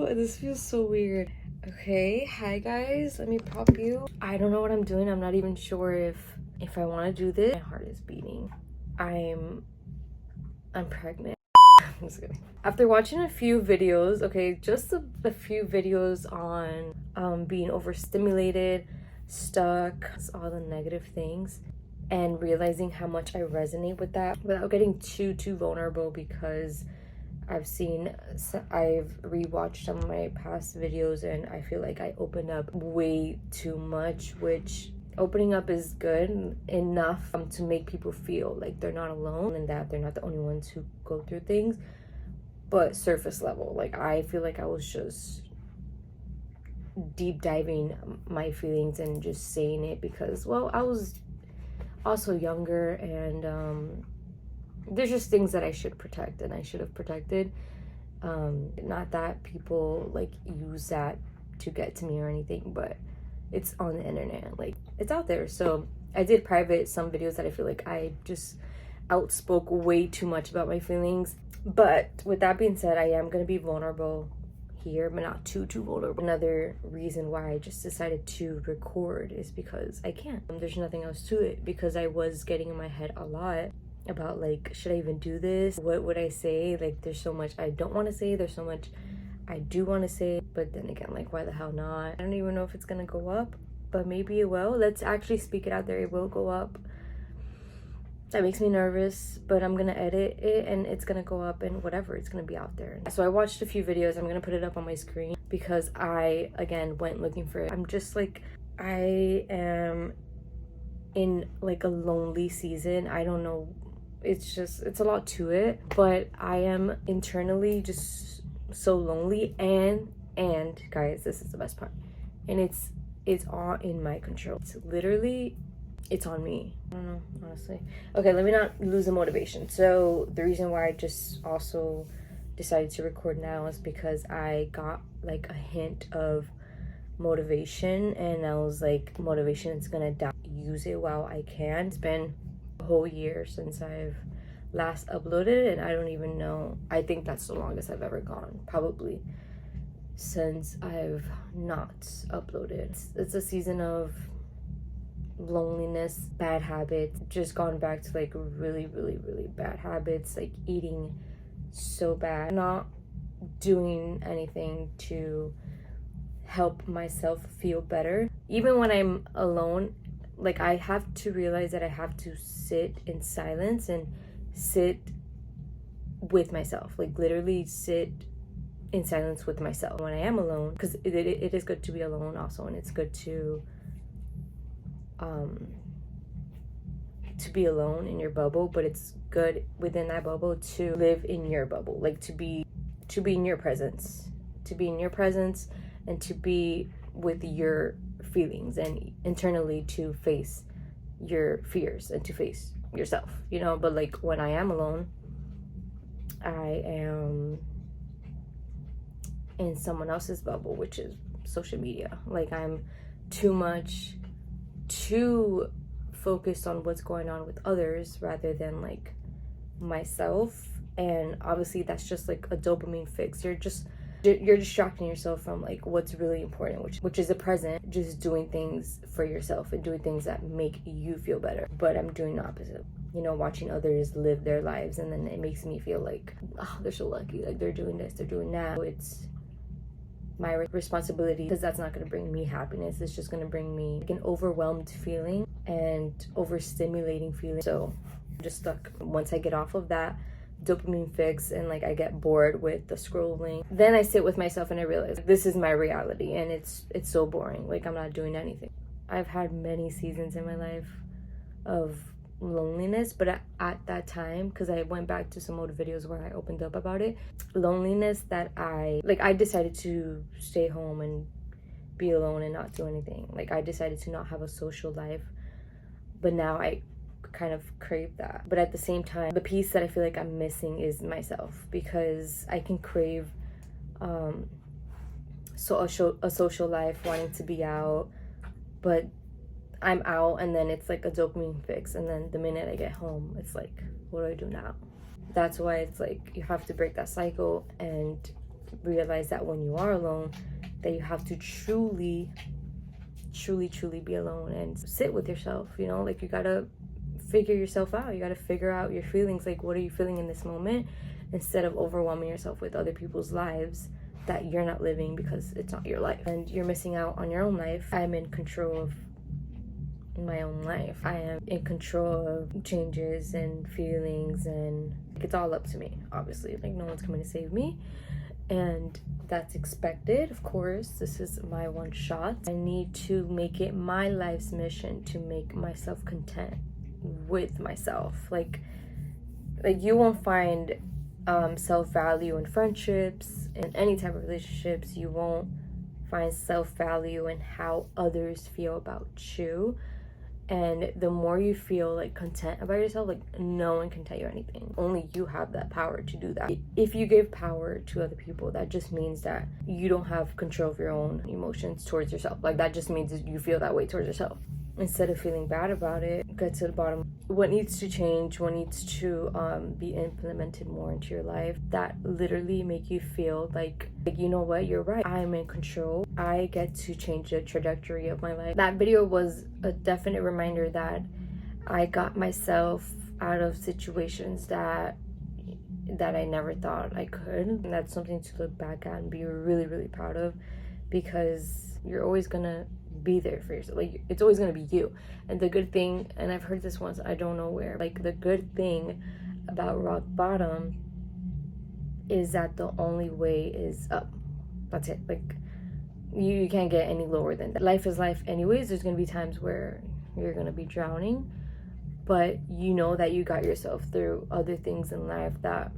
you? This feels so weird. Okay, hi guys, let me prop you. I don't know what I'm doing. I'm not even sure if I want to do this. My heart is beating. I'm pregnant. I'm just kidding. After watching a few videos, okay, just a few videos on being overstimulated, stuck, all the negative things, and realizing how much I resonate with that without getting too vulnerable, because I've rewatched some of my past videos and I feel like I opened up way too much, which opening up is good enough to make people feel like they're not alone and that they're not the only ones who go through things. But surface level, like I feel like I was just deep diving my feelings and just saying it because, well, I was also younger, and there's just things that I should protect and I should have protected. Not that people like use that to get to me or anything, but it's on the internet, like it's out there. So I did private some videos that I feel like I just outspoke way too much about my feelings. But with that being said, I am gonna be vulnerable here, but not too vulnerable. Another reason why I just decided to record is because I can. There's nothing else to it, because I was getting in my head a lot about like, should I even do this? What would I say? Like, there's so much I don't want to say, there's so much I do want to say, but then again, like, why the hell not? I don't even know if it's gonna go up, but maybe it will. Let's actually speak it out there. It will go up. That makes me nervous, but I'm gonna edit it and it's gonna go up, and whatever, it's gonna be out there. So I watched a few videos. I'm gonna put it up on my screen because I, again, went looking for it. I'm just like, I am in like a lonely season. I don't know, it's a lot to it, but I am internally just so lonely, and guys, this is the best part, and it's all in my control. It's literally, it's on me. I don't know, honestly. Okay, let me not lose the motivation. So the reason why I just also decided to record now is because I got like a hint of motivation, and I was like, motivation is gonna die. Use it while I can. It's been a whole year since I've last uploaded, and I don't even know. I think that's the longest I've ever gone, probably, since I've not uploaded. It's a season of loneliness, bad habits, just gone back to like really bad habits, like eating so bad, not doing anything to help myself feel better. Even when I'm alone, like I have to realize that I have to sit in silence and sit with myself, like literally sit in silence with myself when I am alone, because it is good to be alone also, and it's good to be alone in your bubble, but it's good within that bubble to live in your bubble, like to be in your presence, and to be with your feelings, and internally to face your fears and to face yourself, you know. But like when I am alone, I am in someone else's bubble, which is social media. Like I'm too focused on what's going on with others rather than like myself. And obviously that's just like a dopamine fix. You're distracting yourself from like what's really important, which is the present, just doing things for yourself and doing things that make you feel better. But I'm doing the opposite, you know, watching others live their lives, and then it makes me feel like, oh, they're so lucky, like they're doing this, they're doing that. So it's my responsibility, because that's not going to bring me happiness. It's just going to bring me like an overwhelmed feeling and overstimulating feeling. So I'm just stuck. Once I get off of that dopamine fix and like I get bored with the scrolling, then I sit with myself and I realize this is my reality, and it's so boring. Like I'm not doing anything. I've had many seasons in my life of loneliness, but at that time, because I went back to some old videos where I opened up about it, loneliness that I decided to stay home and be alone and not do anything. Like I decided to not have a social life, but now I kind of crave that. But at the same time, the piece that I feel like I'm missing is myself, because I can crave a social life, wanting to be out, but I'm out and then it's like a dopamine fix, and then the minute I get home, it's like, what do I do now? That's why it's like you have to break that cycle and realize that when you are alone, that you have to truly be alone and sit with yourself, you know, like you gotta figure yourself out. You gotta figure out your feelings, like what are you feeling in this moment, instead of overwhelming yourself with other people's lives that you're not living because it's not your life and you're missing out on your own life. I'm in control of my own life. I am in control of changes and feelings, and it's all up to me, obviously. Like, no one's coming to save me, and that's expected, of course. This is my one shot. I need to make it my life's mission to make myself content with myself. Like you won't find self-value in friendships, in any type of relationships. You won't find self-value in how others feel about you. And the more you feel like content about yourself, like no one can tell you anything. Only you have that power to do that. If you give power to other people, that just means that you don't have control of your own emotions towards yourself. Like that just means that you feel that way towards yourself. Instead of feeling bad about it, get to the bottom. What needs to change, what needs to be implemented more into your life that literally make you feel like, you know what, you're right. I'm in control. I get to change the trajectory of my life. That video was a definite reminder that I got myself out of situations that I never thought I could. And that's something to look back at and be really, really proud of, because you're always gonna be there for yourself. Like, it's always gonna be you. And the good thing, and I've heard this once, I don't know where, like the good thing about rock bottom is that the only way is up. That's it. Like you can't get any lower than that. Life is life anyways. There's gonna be times where you're gonna be drowning, but you know that you got yourself through other things in life that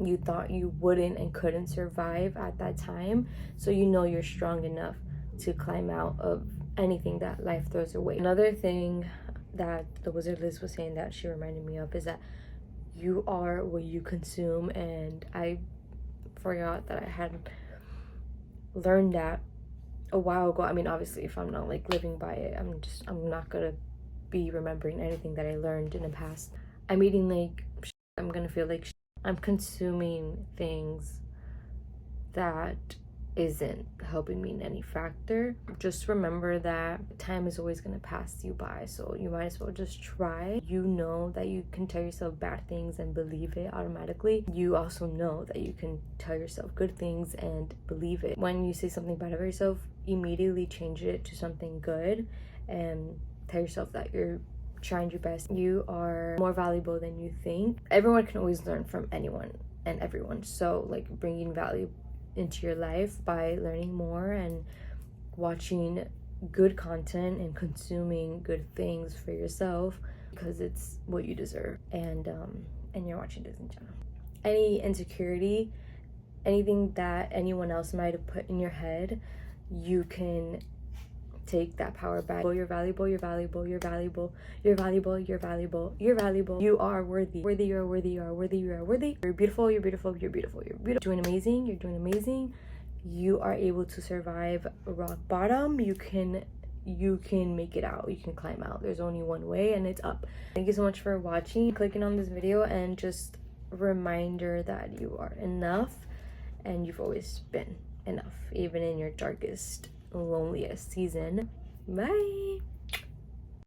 you thought you wouldn't and couldn't survive at that time. So you know you're strong enough to climb out of anything that life throws away. Another thing that the Wizard Liz was saying that she reminded me of is that you are what you consume. And I forgot that I had learned that a while ago. I mean, obviously, if I'm not like living by it, I'm not gonna be remembering anything that I learned in the past. I'm eating like shit. I'm gonna feel like shit. I'm consuming things that isn't helping me in any factor. Just remember that time is always going to pass you by, so you might as well just try. You know that you can tell yourself bad things and believe it automatically. You also know that you can tell yourself good things and believe it. When you say something bad about yourself, immediately change it to something good and tell yourself that you're trying your best. You are more valuable than you think. Everyone can always learn from anyone and everyone, so like bringing value into your life by learning more and watching good content and consuming good things for yourself, because it's what you deserve. And you're watching Disney Channel. Any insecurity, anything that anyone else might have put in your head, you can take that power back. You're valuable, you're valuable, you're valuable, you're valuable, you're valuable, you're valuable. You are worthy. Worthy, you are worthy, you are worthy, you are worthy. You're beautiful, you're beautiful, you're beautiful, you're beautiful. You're doing amazing, you're doing amazing. You are able to survive rock bottom. You can make it out. You can climb out. There's only one way, and it's up. Thank you so much for watching, clicking on this video, and just a reminder that you are enough, and you've always been enough, even in your darkest, loneliest season. Bye.